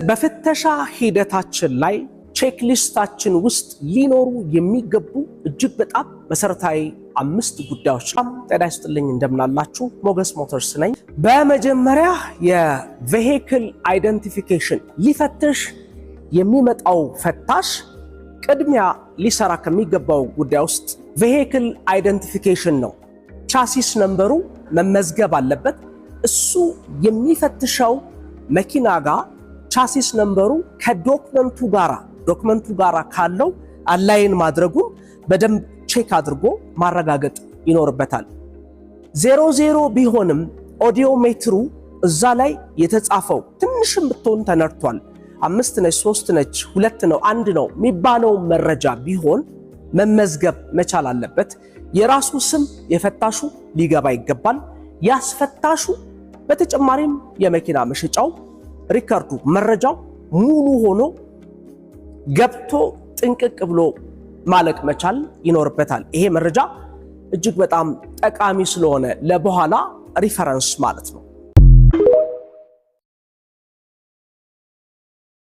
በፍተሻ ሂደታችን ላይ ቼክሊስታችን ውስጥ ሊኖሩ የሚገቡ እጅግ በጣም መሰረታዊ 5 ጉዳዮች ጤና ይስጥልኝ እንደምናላችሁ ሞገስ ሞተርስ ነኝ። በመጀመሪያ የቬሂክል አይደንቲፊኬሽን ሊፈትሽ የሚመጣው ፈታሽ ቅድሚያ ሊሰራ ከሚገባው ጉዳይ ውስጥ ቬሂክል አይደንቲፊኬሽን ነው። ቻሲስ ነምበሩ መመዝገብ አለበት። እሱ የሚፈትሸው መኪና ጋር ቻሲስ ነምበሩ ከዶክመንቱ ጋራ ካለው አላይን ማድረጉን በደንብ ቼክ አድርጎ ማረጋገጥ ይኖርበታል። 00 ቢሆንም ኦዲዮሜትሩ እዛ ላይ የተጻፈው ትንሽም ብትሆን ተነርቷል 5 ነች 3 ነች 2 ነው 1 ነው የሚባለው መረጃ ቢሆን መመዝገብ መቻል አለበት። የራሱ ስም የፈታሹ ሊገባ ይገባል። ያስፈታሹ በተጨማሪም የመኪና መሸጫው ሪከርዱ መረጃው ሙሉ ሆኖ ገብቶ ጥንቅቅ ብሎ ማለቅ መቻል ይኖርበታል። ይሄ መረጃ እጅግ በጣም ጠቃሚ ስለሆነ ለበኋላ ሪፈረንስ ማለት ነው።